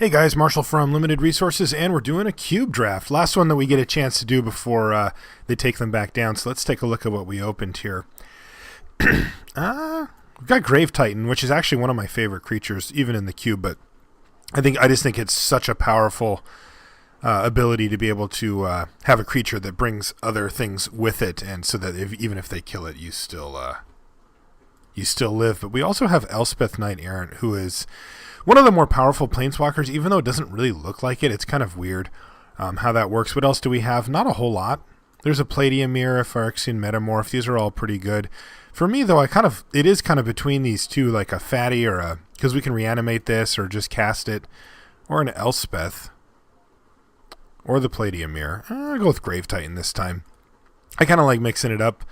Hey guys, Marshall from Limited Resources, and we're doing a cube draft. Last one that we get a chance to do before they take them back down. So let's take a look at what we opened here. We've got Grave Titan, which is actually one of my favorite creatures, even in the cube. But I just think it's such a powerful ability to be able to have a creature that brings other things with it, and so that even if they kill it, you still live. But we also have Elspeth Knight Errant, who is one of the more powerful planeswalkers, even though it doesn't really look like it. It's kind of weird how that works. What else do we have? Not a whole lot. There's a Palladium Mirror, a Phyrexian Metamorph. These are all pretty good. For me, though, it is kind of between these two, like a Fatty because we can reanimate this or just cast it, or an Elspeth, or the Palladium Mirror. I'll go with Grave Titan this time. I kind of like mixing it up,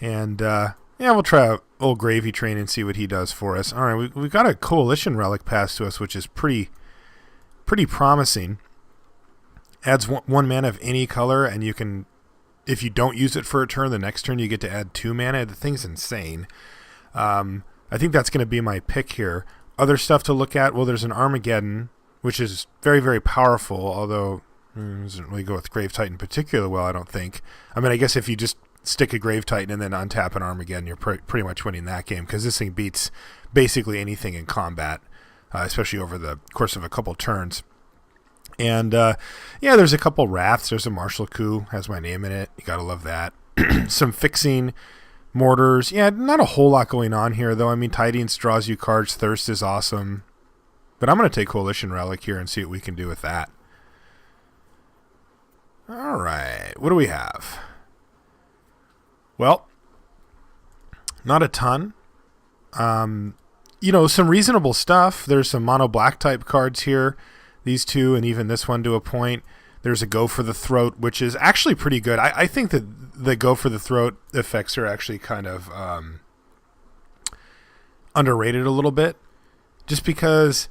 and we'll try out old Gravy Train and see what he does for us. All right, we've got a Coalition Relic passed to us, which is pretty promising. Adds one mana of any color, and you can, if you don't use it for a turn, the next turn you get to add 2 mana. The thing's insane. I think that's going to be my pick here. Other stuff to look at, well, there's an Armageddon, which is very, very powerful, although doesn't really go with Grave Titan particularly well, I don't think. I mean, I guess if you just stick a Grave Titan and then untap an Armageddon, you're pretty much winning that game, because this thing beats basically anything in combat, especially over the course of a couple turns. And there's a couple Wraths. There's a Martial Coup, has my name in it. You gotta love that. Some fixing mortars. Yeah, not a whole lot going on here, though. I mean, Tidings draws you cards. Thirst is awesome. But I'm going to take Coalition Relic here and see what we can do with that. All right. What do we have? Well, not a ton. Some reasonable stuff. There's some mono black type cards here. These two, and even this one to a point. There's a Go for the Throat, which is actually pretty good. I think that the Go for the Throat effects are actually kind of underrated a little bit. Just because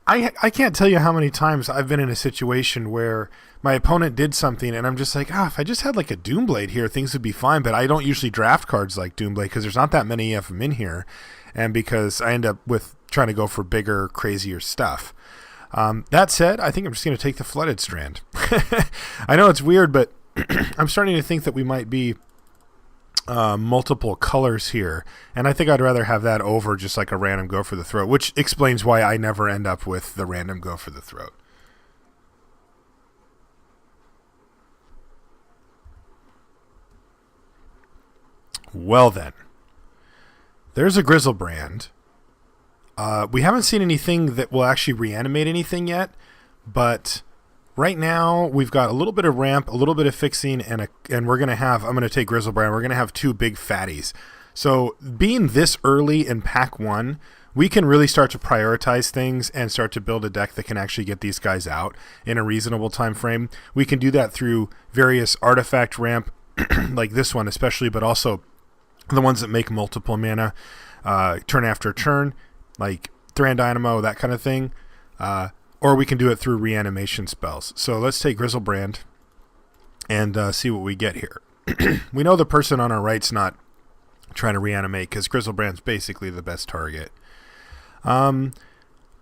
I can't tell you how many times I've been in a situation where my opponent did something and I'm just like, if I just had like a Doomblade here, things would be fine. But I don't usually draft cards like Doomblade because there's not that many of them in here. And because I end up with trying to go for bigger, crazier stuff. That said, I think I'm just going to take the Flooded Strand. I know it's weird, but I'm starting to think that we might be multiple colors here. And I think I'd rather have that over just like a random Go for the Throat, which explains why I never end up with the random Go for the Throat. Well then, there's a Grizzlebrand. We haven't seen anything that will actually reanimate anything yet, but right now we've got a little bit of ramp, a little bit of fixing, and we're going to have, I'm going to take Grizzlebrand, we're going to have 2 big fatties. So being this early in pack 1, we can really start to prioritize things and start to build a deck that can actually get these guys out in a reasonable time frame. We can do that through various artifact ramp, like this one especially, but also the ones that make multiple mana turn after turn, like Thran Dynamo, that kind of thing. Or we can do it through reanimation spells. So let's take Grizzlebrand and see what we get here. We know the person on our right's not trying to reanimate because Grizzlebrand's basically the best target. All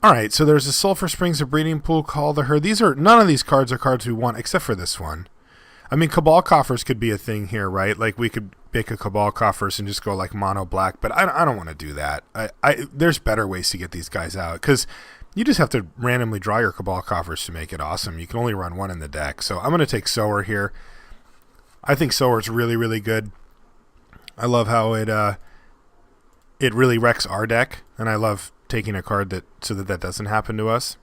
right, so there's a Sulphur Springs, a Breeding Pool, Call the Herd. None of these cards are cards we want except for this one. I mean, Cabal Coffers could be a thing here, right? Like we could make a Cabal Coffers and just go like mono black, but I don't want to do that. There's better ways to get these guys out because you just have to randomly draw your Cabal Coffers to make it awesome. You can only run one in the deck. So I'm going to take Sower here. I think Sower's really, really good. I love how it really wrecks our deck, and I love taking a card so that doesn't happen to us.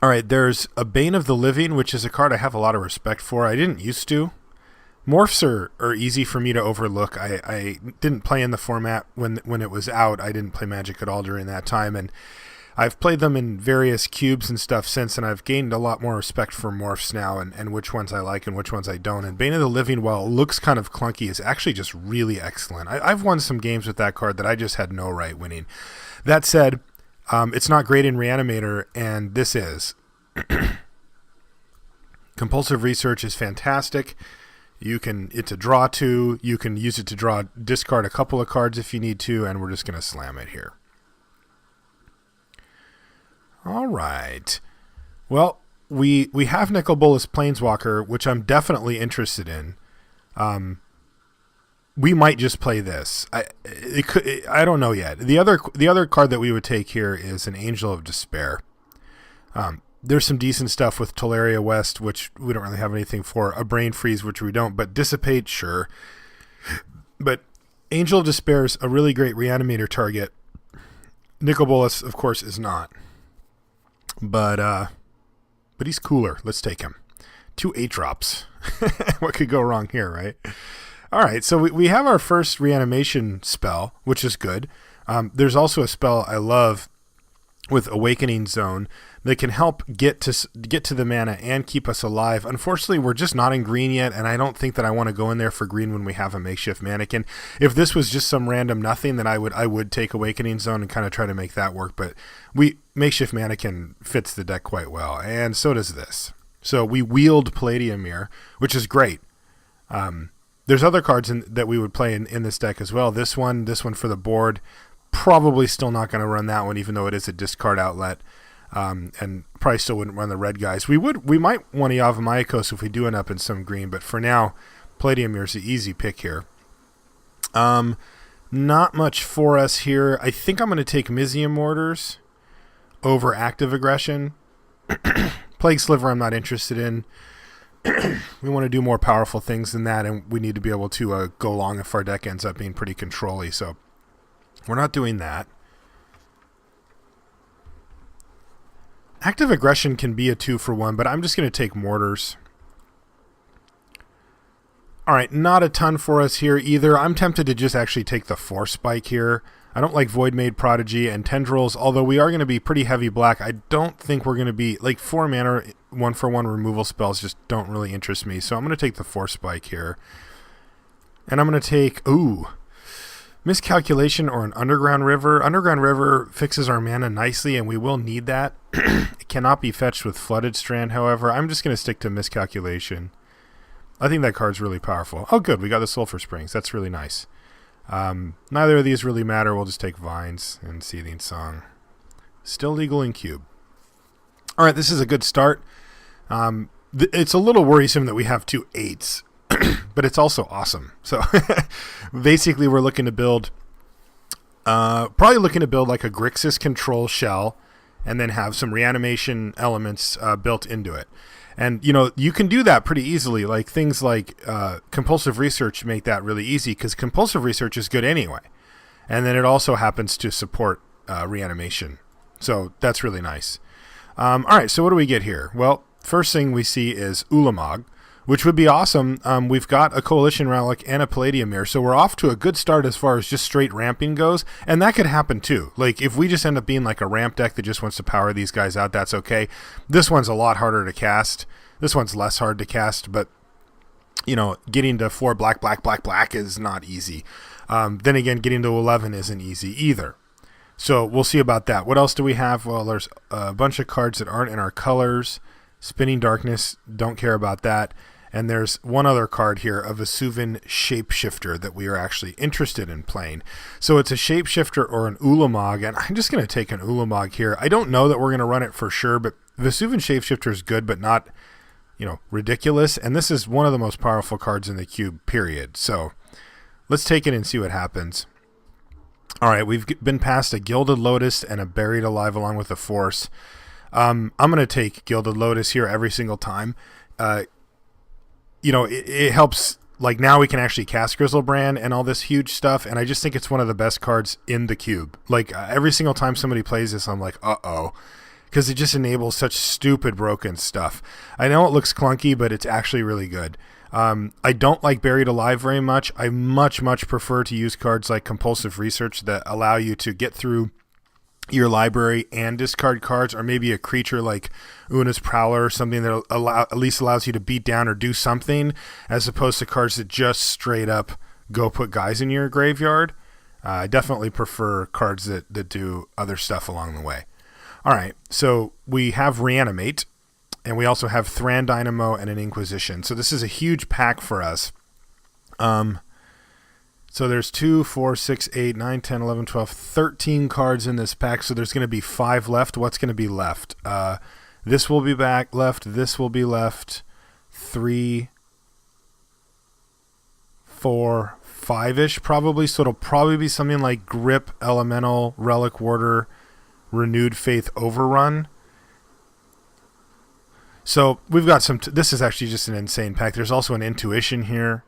All right, there's a Bane of the Living, which is a card I have a lot of respect for. I didn't used to. Morphs are easy for me to overlook. I didn't play in the format when it was out. I didn't play Magic at all during that time, and I've played them in various cubes and stuff since, and I've gained a lot more respect for Morphs now and which ones I like and which ones I don't. And Bane of the Living, while it looks kind of clunky, is actually just really excellent. I've won some games with that card that I just had no right winning. That said, it's not great in Reanimator, and this is. Compulsive Research is fantastic. It's a draw 2. You can use it to discard a couple of cards if you need to, and we're just going to slam it here. All right. Well, we have Nicol Bolas Planeswalker, which I'm definitely interested in. We might just play this. I don't know yet. The other card that we would take here is an Angel of Despair. There's some decent stuff with Tolaria West, which we don't really have anything for. A Brain Freeze, which we don't, but Dissipate, sure. But Angel of Despair is a really great reanimator target. Nicol Bolas, of course, is not. But he's cooler. Let's take him. 2 8-drops. What could go wrong here, right? All right, so we have our first reanimation spell, which is good. There's also a spell I love with Awakening Zone that can help get to the mana and keep us alive. Unfortunately, we're just not in green yet, and I don't think that I want to go in there for green when we have a Makeshift Mannequin. If this was just some random nothing, then I would take Awakening Zone and kind of try to make that work. But Makeshift Mannequin fits the deck quite well, and so does this. So we wield Palladium Mirror, which is great. There's other cards that we would play in this deck as well. This one for the board. Probably still not going to run that one, even though it is a discard outlet. And probably still wouldn't run the red guys. We might want to Yavimaya if we do end up in some green, but for now, Palladium Mirror is the easy pick here. Not much for us here. I think I'm going to take Mizium Mortars over Active Aggression. Plague Sliver I'm not interested in. We want to do more powerful things than that, and we need to be able to go long if our deck ends up being pretty control-y, so we're not doing that. Active Aggression can be a 2-for-1, but I'm just going to take Mortars. All right, not a ton for us here either. I'm tempted to just actually take the Force Spike here. I don't like Voidmaid Prodigy and Tendrils, although we are going to be pretty heavy black. I don't think we're going to be, 4 mana, 1-for-1 removal spells just don't really interest me. So I'm going to take the Force Spike here. And I'm going to take, Miscalculation or an Underground River. Underground River fixes our mana nicely, and we will need that. It cannot be fetched with Flooded Strand, however. I'm just going to stick to Miscalculation. I think that card's really powerful. Oh, good. We got the Sulphur Springs. That's really nice. Neither of these really matter. We'll just take Vines and Seething Song. Still legal in Cube. All right, this is a good start. It's a little worrisome that we have 2 8s, but it's also awesome. So basically we're looking to build, probably looking to build like a Grixis control shell and then have some reanimation elements built into it. And, you can do that pretty easily. Like things like Compulsive Research make that really easy because Compulsive Research is good anyway. And then it also happens to support reanimation. So that's really nice. All right, so what do we get here? Well, first thing we see is Ulamog, which would be awesome. We've got a Coalition Relic and a Palladium Mirror, so we're off to a good start as far as just straight ramping goes, and that could happen too. Like, if we just end up being like a ramp deck that just wants to power these guys out, that's okay. This one's a lot harder to cast. This one's less hard to cast, but, getting to 4 black is not easy. Then again, getting to 11 isn't easy either. So we'll see about that. What else do we have? Well, there's a bunch of cards that aren't in our colors. Spinning Darkness, don't care about that. And there's one other card here, a Vesuvian Shapeshifter, that we are actually interested in playing. So it's a Shapeshifter or an Ulamog, and I'm just going to take an Ulamog here. I don't know that we're going to run it for sure, but Vesuvian Shapeshifter is good, but not, ridiculous. And this is one of the most powerful cards in the cube, period. So let's take it and see what happens. All right, we've been past a Gilded Lotus and a Buried Alive along with a Force. I'm going to take Gilded Lotus here every single time. It helps. Like, now we can actually cast Grizzlebrand and all this huge stuff, and I just think it's one of the best cards in the cube. Like, every single time somebody plays this, I'm like, uh-oh. Because it just enables such stupid broken stuff. I know it looks clunky, but it's actually really good. I don't like Buried Alive very much. I much prefer to use cards like Compulsive Research that allow you to get through your library and discard cards, or maybe a creature like Una's Prowler or something that at least allows you to beat down or do something, as opposed to cards that just straight up go put guys in your graveyard. I definitely prefer cards that do other stuff along the way. All right, so we have Reanimate, and we also have Thran Dynamo and an Inquisition. So this is a huge pack for us. So there's 2, 4, 6, 8, 9, 10, 11, 12, 13 cards in this pack. So there's going to be 5 left. What's going to be left? This will be back left. This will be left. 3, 4, 5-ish probably. So it'll probably be something like Grip, Elemental, Relic Warder, Renewed Faith, Overrun. So we've got some... this is actually just an insane pack. There's also an Intuition here.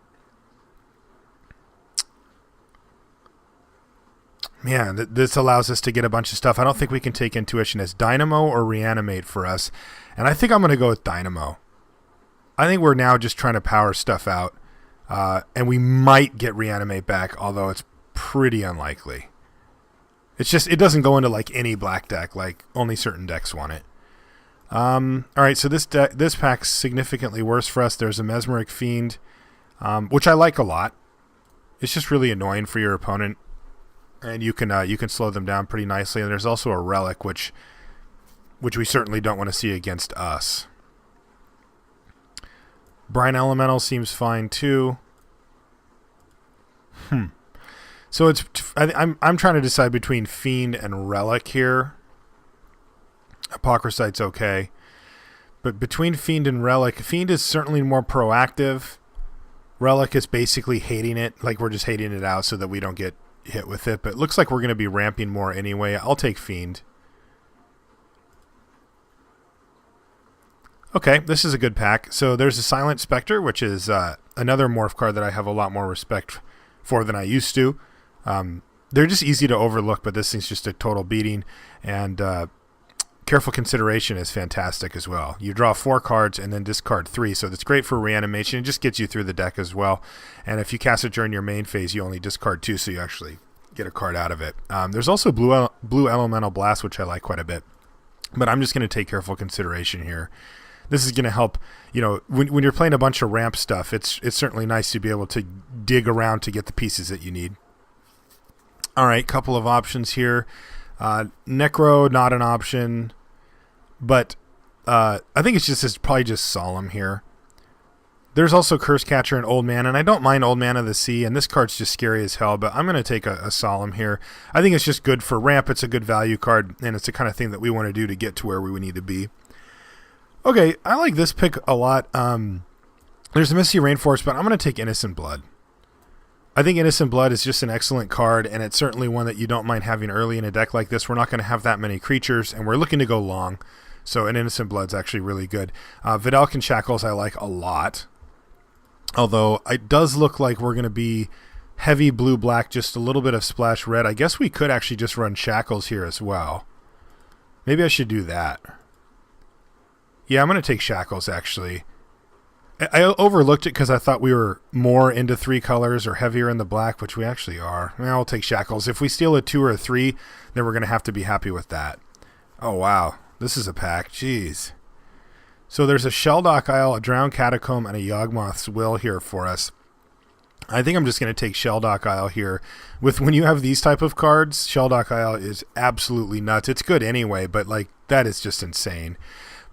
Man, this allows us to get a bunch of stuff. I don't think we can take Intuition as Dynamo or Reanimate for us. And I think I'm going to go with Dynamo. I think we're now just trying to power stuff out. And we might get Reanimate back, although it's pretty unlikely. It's just, it doesn't go into like any black deck. Like, only certain decks want it. All right, so this pack's significantly worse for us. There's a Mesmeric Fiend, which I like a lot. It's just really annoying for your opponent. And you can slow them down pretty nicely. And there's also a Relic, which we certainly don't want to see against us. Brine Elemental seems fine too. So I'm trying to decide between Fiend and Relic here. Apocryphite's okay, but between Fiend and Relic, Fiend is certainly more proactive. Relic is basically hating it, like we're just hating it out so that we don't get hit with it, but it looks like we're going to be ramping more anyway. I'll take Fiend. Okay, this is a good pack. So there's a Silent Spectre, which is another morph card that I have a lot more respect for than I used to. They're just easy to overlook, but this thing's just a total beating. And Careful Consideration is fantastic as well. You draw 4 cards and then discard 3, so that's great for reanimation. It just gets you through the deck as well. And if you cast it during your main phase, you only discard 2, so you actually get a card out of it. There's also Blue Elemental Blast, which I like quite a bit. But I'm just going to take Careful Consideration here. This is going to help, when you're playing a bunch of ramp stuff, it's certainly nice to be able to dig around to get the pieces that you need. All right, couple of options here. Necro, not an option, but I think it's probably just Solemn here. There's also Curse Catcher and Old Man, and I don't mind Old Man of the Sea, and this card's just scary as hell, but I'm going to take a Solemn here. I think it's just good for ramp. It's a good value card, and it's the kind of thing that we want to do to get to where we need to be. Okay, I like this pick a lot. There's a Misty Rainforest, but I'm going to take Innocent Blood. I think Innocent Blood is just an excellent card, and it's certainly one that you don't mind having early in a deck like this. We're not going to have that many creatures, and we're looking to go long, so an Innocent Blood's actually really good. Vidalcan Shackles I like a lot, although it does look like we're going to be heavy blue-black, just a little bit of splash red. I guess we could actually just run Shackles here as well. Maybe I should do that. Yeah, I'm going to take Shackles, actually. I overlooked it because I thought we were more into 3 colors or heavier in the black, which we actually are. I'll take Shackles. If we steal a 2 or a 3, then we're going to have to be happy with that. Oh, wow. This is a pack. Jeez. So there's a Sheldock Isle, a Drowned Catacomb, and a Yawgmoth's Will here for us. I think I'm just going to take Sheldock Isle here. When you have these type of cards, Sheldock Isle is absolutely nuts. It's good anyway, but that is just insane.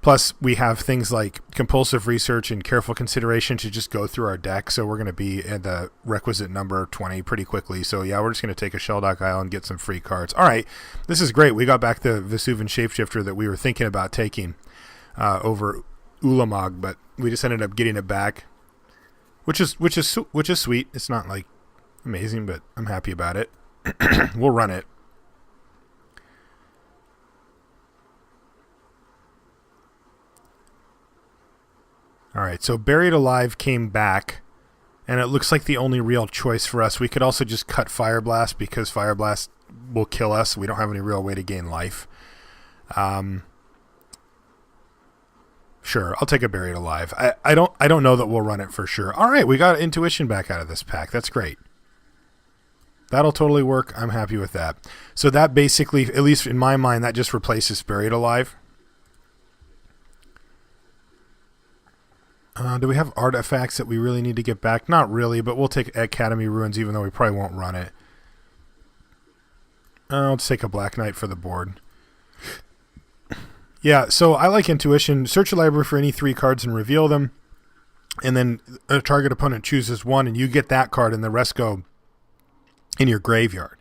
Plus, we have things like Compulsive Research and Careful Consideration to just go through our deck, so we're going to be at the requisite number 20 pretty quickly. So, yeah, we're just going to take a Sheldock Isle and get some free cards. All right, this is great. We got back the Vesuvian Shapeshifter that we were thinking about taking over Ulamog, but we just ended up getting it back, which is sweet. It's not, amazing, but I'm happy about it. We'll run it. All right, so Buried Alive came back, and it looks like the only real choice for us. We could also just cut Fire Blast because Fire Blast will kill us. We don't have any real way to gain life. Sure, I'll take a Buried Alive. I don't know that we'll run it for sure. All right, we got Intuition back out of this pack. That's great. That'll totally work. I'm happy with that. So that basically, at least in my mind, that just replaces Buried Alive. Do we have artifacts that we really need to get back? Not really, but we'll take Academy Ruins even though we probably won't run it. I'll just take a Black Knight for the board. Yeah, so I like Intuition. Search your library for any 3 cards and reveal them. And then a target opponent chooses 1 and you get that card and the rest go in your graveyard.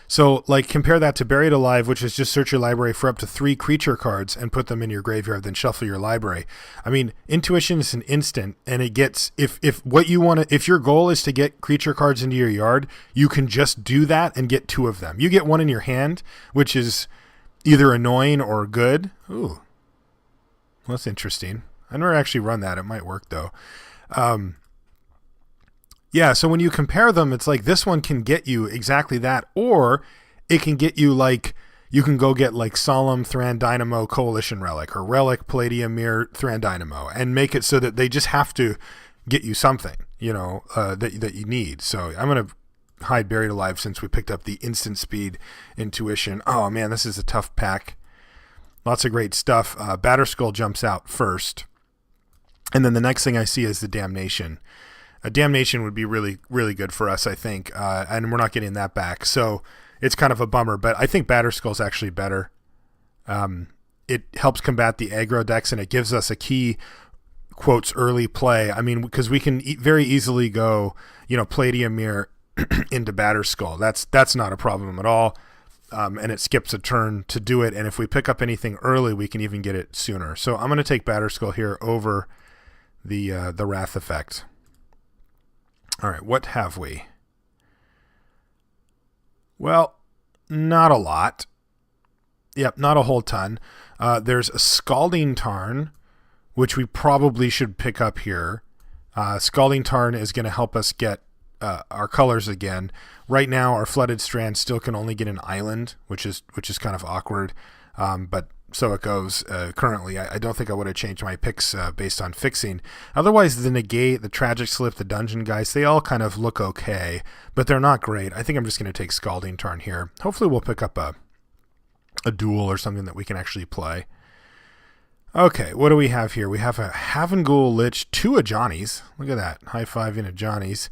So, like, compare that to Buried Alive, which is just search your library for up to 3 creature cards and put them in your graveyard, then shuffle your library. I mean, Intuition is an instant, and it gets, if what you want to, if your goal is to get creature cards into your yard, you can just do that and get 2 of them. You get 1 in your hand, which is either annoying or good. Ooh, well, that's interesting. I never actually run that. It might work though. Yeah, so when you compare them, it's like this one can get you exactly that, or it can get you like, you can go get like Solemn Thran Dynamo Coalition Relic or Relic Palladium Mirror Thran Dynamo and make it so that they just have to get you something, you know, that you need. So I'm going to hide Buried Alive since we picked up the instant speed Intuition. Oh man, this is a tough pack. Lots of great stuff. Batterskull jumps out first. And then the next thing I see is the Damnation. A Damnation would be really, really good for us, I think, and we're not getting that back. So it's kind of a bummer, but I think Batterskull's actually better. It helps combat the aggro decks, and it gives us a key, quotes, early play. I mean, because we can very easily go, you know, Palladium Mirror into Batterskull. That's not a problem at all, and it skips a turn to do it. And if we pick up anything early, we can even get it sooner. So I'm going to take Batterskull here over the Wrath effect. All right, what have we? Well, not a lot. Yep, not a whole ton. There's a Scalding Tarn, which we probably should pick up here. Scalding Tarn is going to help us get our colors again. Right now, our Flooded Strand still can only get an island, which is kind of awkward. But so it goes. Currently, I don't think I would have changed my picks based on fixing. Otherwise, the Negate, the Tragic Slip, the Dungeon Guys, they all kind of look okay, but they're not great. I think I'm just going to take Scalding Tarn here. Hopefully we'll pick up a duel or something that we can actually play. Okay, what do we have here? We have a Havengul Lich, 2 Ajani's. Look at that. High five in Ajani's.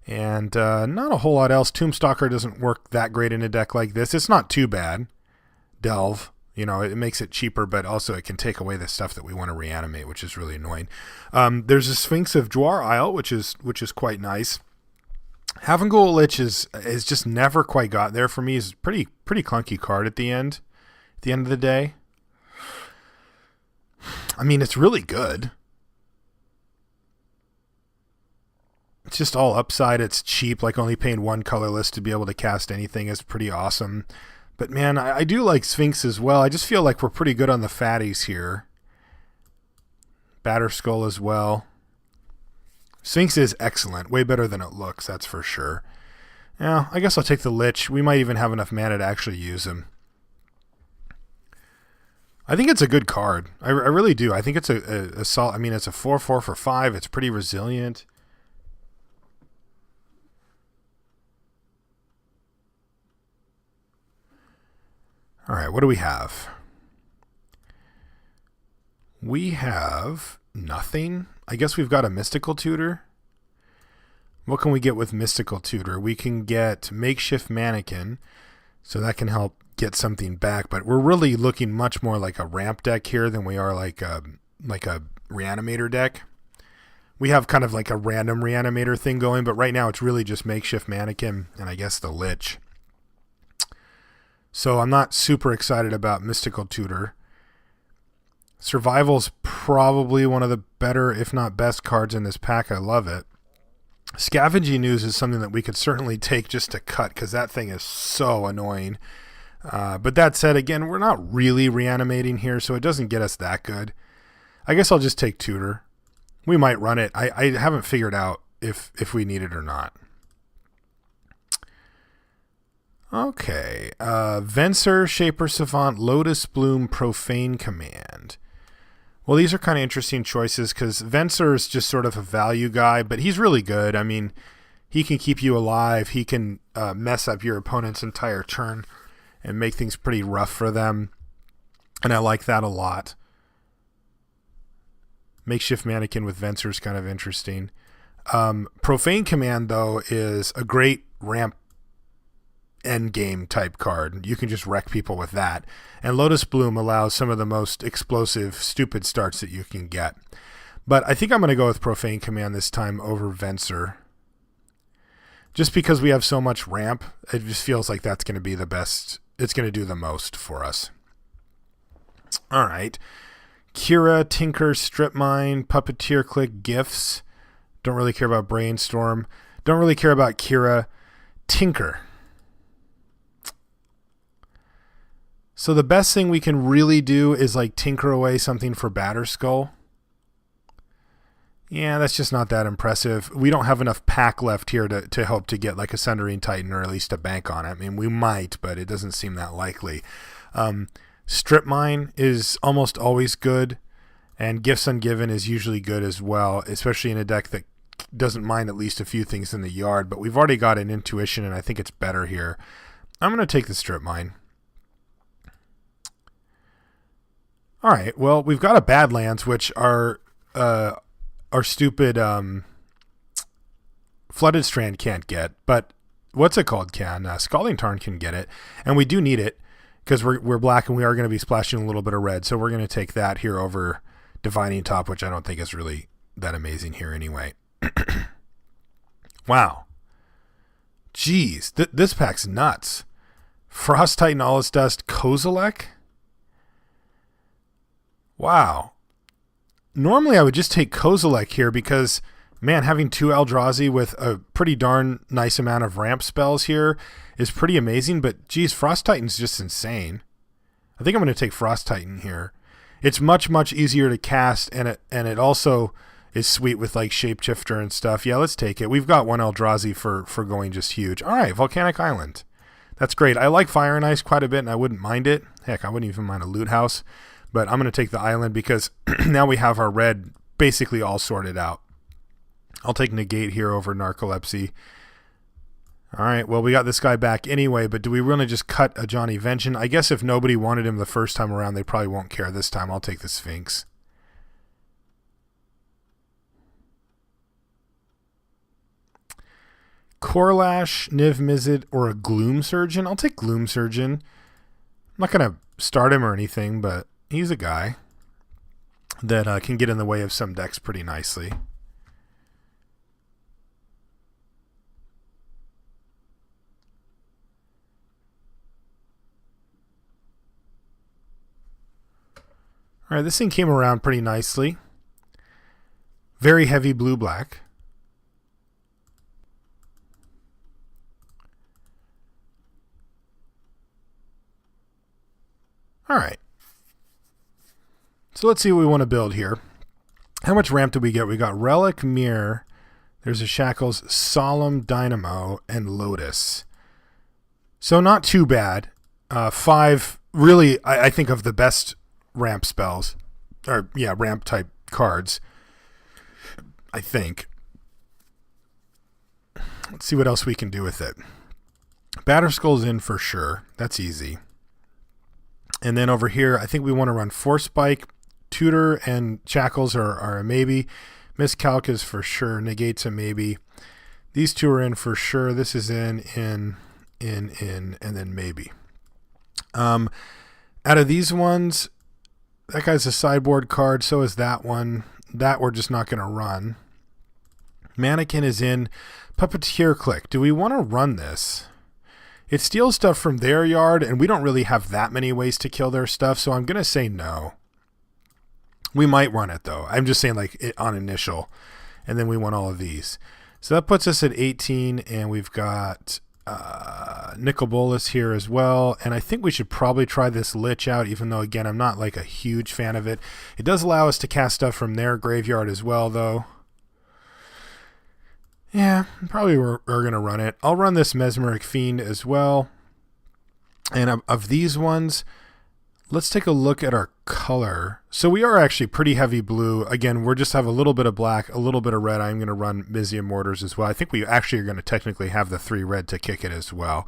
And not a whole lot else. Tombstalker doesn't work that great in a deck like this. It's not too bad. Delve. You know, it makes it cheaper, but also it can take away the stuff that we want to reanimate, which is really annoying. There's a Sphinx of Dwar Isle, which is quite nice. Havengul Lich is just never quite got there for me. It's a pretty clunky card at the end of the day. I mean, it's really good. It's just all upside. It's cheap, like only paying 1 colorless to be able to cast anything is pretty awesome. But man, I do like Sphinx as well. I just feel like we're pretty good on the fatties here. Batterskull as well. Sphinx is excellent. Way better than it looks, that's for sure. Yeah, I guess I'll take the Lich. We might even have enough mana to actually use him. I think it's a good card. I really do. I think it's a solid. I mean, it's a 4/4 for 5. It's pretty resilient. All right, what do we have? We have nothing. I guess we've got a Mystical Tutor. What can we get with Mystical Tutor? We can get Makeshift Mannequin, so that can help get something back, but we're really looking much more like a ramp deck here than we are like a Reanimator deck. We have kind of like a random Reanimator thing going, but right now it's really just Makeshift Mannequin and I guess the Lich. So I'm not super excited about Mystical Tutor. Survival's probably one of the better, if not best, cards in this pack. I love it. Scavenging Ooze is something that we could certainly take just to cut because that thing is so annoying. But that said, again, we're not really reanimating here, so it doesn't get us that good. I guess I'll just take Tutor. We might run it. I haven't figured out if we need it or not. Okay. Venser, Shaper Savant, Lotus Bloom, Profane Command. Well, these are kind of interesting choices because Venser is just sort of a value guy, but he's really good. I mean, he can keep you alive. He can mess up your opponent's entire turn and make things pretty rough for them. And I like that a lot. Makeshift Mannequin with Venser is kind of interesting. Profane Command, though, is a great ramp endgame type card. You can just wreck people with that. And Lotus Bloom allows some of the most explosive, stupid starts that you can get. But I think I'm going to go with Profane Command this time over Venser. Just because we have so much ramp, it just feels like that's going to be the best. It's going to do the most for us. All right. Kira, Tinker, Strip Mine, Puppeteer, Click, Gifts. Don't really care about Brainstorm. Don't really care about Kira. Tinker. So the best thing we can really do is like tinker away something for Batterskull. Yeah, that's just not that impressive. We don't have enough pack left here to hope to get like a Sundering Titan or at least a bank on it. I mean, we might, but it doesn't seem that likely. Strip Mine is almost always good, and Gifts Ungiven is usually good as well, especially in a deck that doesn't mind at least a few things in the yard, but we've already got an Intuition, and I think it's better here. I'm going to take the Strip Mine. All right, well, we've got a Badlands, which are stupid Flooded Strand can't get, but what's it called can? Scalding Tarn can get it, and we do need it because we're black and we are going to be splashing a little bit of red, so we're going to take that here over Divining Top, which I don't think is really that amazing here anyway. Wow. Jeez, this pack's nuts. Frost Titan, Allus Dust, Kozilek? Wow. Normally I would just take Kozilek here because, man, having 2 Eldrazi with a pretty darn nice amount of ramp spells here is pretty amazing, but geez, Frost Titan's just insane. I think I'm going to take Frost Titan here. It's much, much easier to cast, and it also is sweet with like Shapeshifter and stuff. Yeah, let's take it. We've got 1 Eldrazi for going just huge. All right, Volcanic Island. That's great. I like Fire and Ice quite a bit, and I wouldn't mind it. Heck, I wouldn't even mind a Loot House. But I'm going to take the island because now we have our red basically all sorted out. I'll take Negate here over Narcolepsy. All right, well, we got this guy back anyway, but do we really just cut a Johnny Vengeance? I guess if nobody wanted him the first time around, they probably won't care this time. I'll take the Sphinx. Corlash, Niv Mizzet, or a Gloom Surgeon? I'll take Gloom Surgeon. I'm not going to start him or anything, but he's a guy that can get in the way of some decks pretty nicely. All right, this thing came around pretty nicely. Very heavy blue-black. All right. So let's see what we want to build here. How much ramp did we get? We got Relic, Mirror. There's a Shackles, Solemn, Dynamo, and Lotus. So not too bad. 5, really, I think of the best ramp spells. Or, yeah, ramp type cards. I think. Let's see what else we can do with it. Batterskull's in for sure. That's easy. And then over here, I think we want to run Force Spike. Tutor and Shackles are a maybe. Miscalc is for sure. Negate's a maybe. These two are in for sure. This is in, and then maybe. Out of these ones, that guy's a sideboard card. So is that one. That we're just not going to run. Mannequin is in. Puppeteer Click. Do we want to run this? It steals stuff from their yard, and we don't really have that many ways to kill their stuff, so I'm going to say no. We might run it, though. I'm just saying, like, on initial, and then we want all of these. So that puts us at 18, and we've got Nicol Bolas here as well, and I think we should probably try this Lich out, even though, again, I'm not, like, a huge fan of it. It does allow us to cast stuff from their graveyard as well, though. Yeah, probably we're going to run it. I'll run this Mesmeric Fiend as well. And of these ones, let's take a look at our color. So we are actually pretty heavy blue. Again, we just have a little bit of black, a little bit of red. I'm going to run Mizium Mortars as well. I think we actually are going to technically have the 3 red to kick it as well.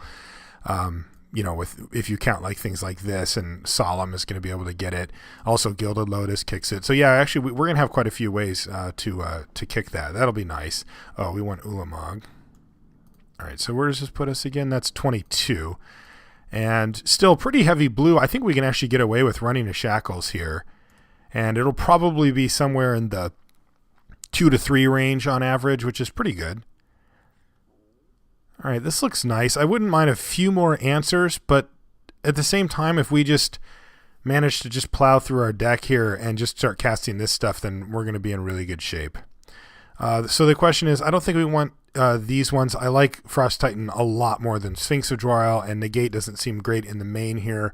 You know, if you count like things like this, and Solemn is going to be able to get it. Also, Gilded Lotus kicks it. So yeah, actually, we're going to have quite a few ways to kick that. That'll be nice. Oh, we want Ulamog. All right, so where does this put us again? That's 22. And still pretty heavy blue. I think we can actually get away with running a Shackles here. And it'll probably be somewhere in the 2 to 3 range on average, which is pretty good. All right, this looks nice. I wouldn't mind a few more answers, but at the same time, if we just manage to just plow through our deck here and just start casting this stuff, then we're going to be in really good shape. So the question is, I don't think we want these ones. I like Frost Titan a lot more than Sphinx of Dwar, and Negate doesn't seem great in the main here.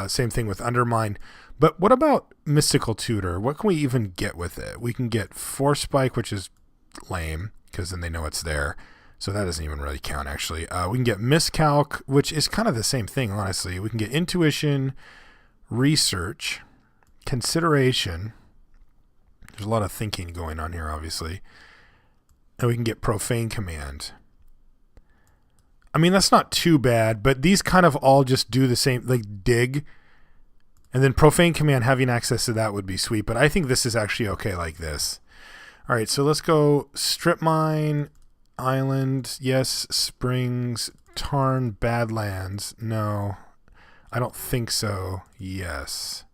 Same thing with Undermine. But what about Mystical Tutor? What can we even get with it? We can get Force Spike, which is lame, because then they know it's there. So that doesn't even really count, actually. We can get Miscalc, which is kind of the same thing, honestly. We can get Intuition, Research, Consideration. There's a lot of thinking going on here, obviously. And we can get Profane Command. I mean, that's not too bad, but these kind of all just do the same, like dig. And then Profane Command, having access to that would be sweet, but I think this is actually okay like this. All right, so let's go Strip Mine, Island, yes, Springs, Tarn, Badlands. No, I don't think so. Yes.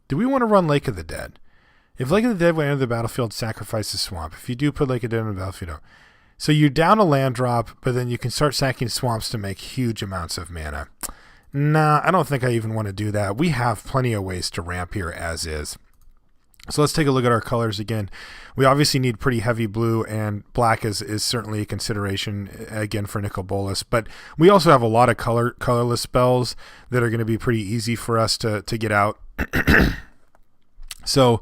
Do we want to run Lake of the Dead? If Lake of the Dead went into the battlefield, sacrifice the swamp. If you do put Lake of the Dead in the battlefield, no. So you're down a land drop, but then you can start sacking swamps to make huge amounts of mana. Nah, I don't think I even want to do that. We have plenty of ways to ramp here as is. So let's take a look at our colors again. We obviously need pretty heavy blue, and black is certainly a consideration, again, for Nicol Bolas. But we also have a lot of colorless spells that are going to be pretty easy for us to get out. So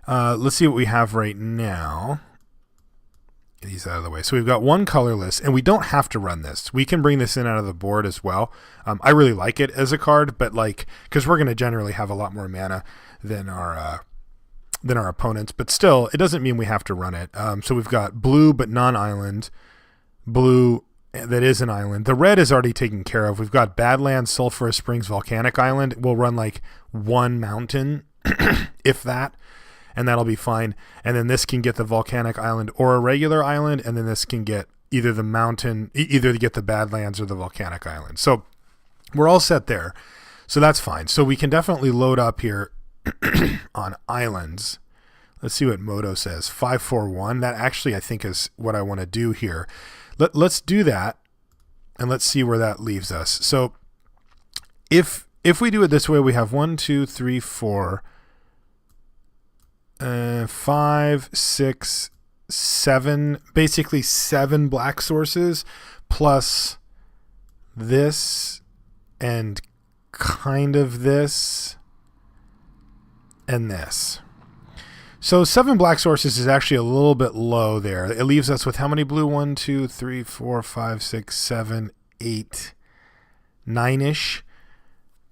let's see what we have right now. Get these out of the way. So we've got one colorless, and we don't have to run this. We can bring this in out of the board as well. I really like it as a card, but because we're going to generally have a lot more mana than our opponents, but still, it doesn't mean we have to run it. So we've got blue but non-island, blue that is an island. The red is already taken care of. We've got Badlands, Sulphurous Springs, Volcanic Island. We'll run like one mountain, if that, and that'll be fine. And then this can get the Volcanic Island or a regular island, and then this can get either the mountain, either to get the Badlands or the Volcanic Island. So we're all set there. So that's fine. So we can definitely load up here on islands. Let's see what Moto says. 541. That actually, I think, is what I want to do here. Let's do that, and let's see where that leaves us. So if we do it this way, we have 1, 2, 3, 4, 5, 6, 7, basically 7 black sources, plus this and kind of this and this. So 7 black sources is actually a little bit low there. It leaves us with how many blue? 1, 2, 3, 4, 5, 6, 7, 8, 9-ish.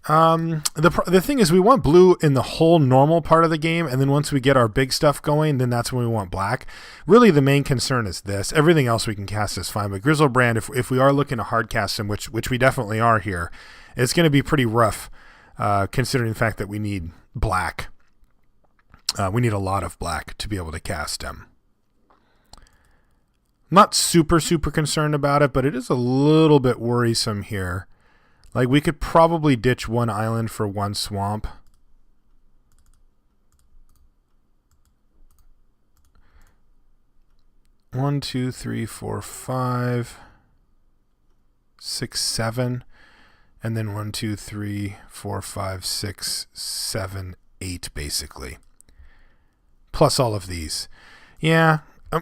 The thing is, we want blue in the whole normal part of the game, and then once we get our big stuff going, then that's when we want black. Really, the main concern is this. Everything else we can cast is fine, but Griselbrand, if we are looking to hard cast him, which we definitely are here, it's going to be pretty rough, considering the fact that we need black. We need a lot of black to be able to cast him. Not super concerned about it, but it is a little bit worrisome here. Like, we could probably ditch one island for one swamp. One, 2, 3, 4, 5, 6, 7, and then 1, 2, 3, 4, 5, 6, 7, 8, basically. Plus all of these. Yeah,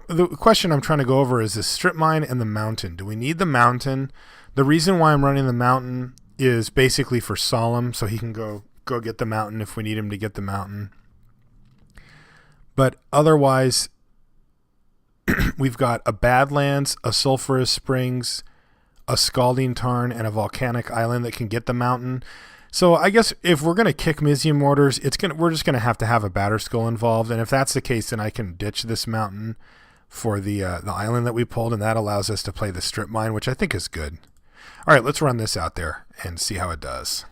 the question I'm trying to go over is the strip mine and the mountain. Do we need the mountain? The reason why I'm running the mountain is basically for Solemn, so he can go get the mountain if we need him to get the mountain. But otherwise, we've got a Badlands, a Sulphurous Springs, a Scalding Tarn, and a Volcanic Island that can get the mountain. So I guess if we're going to kick Mizium Mortars, we're just going to have a Batterskull involved, and if that's the case, then I can ditch this mountain for the island that we pulled, and that allows us to play the strip mine, which I think is good. All right, let's run this out there and see how it does.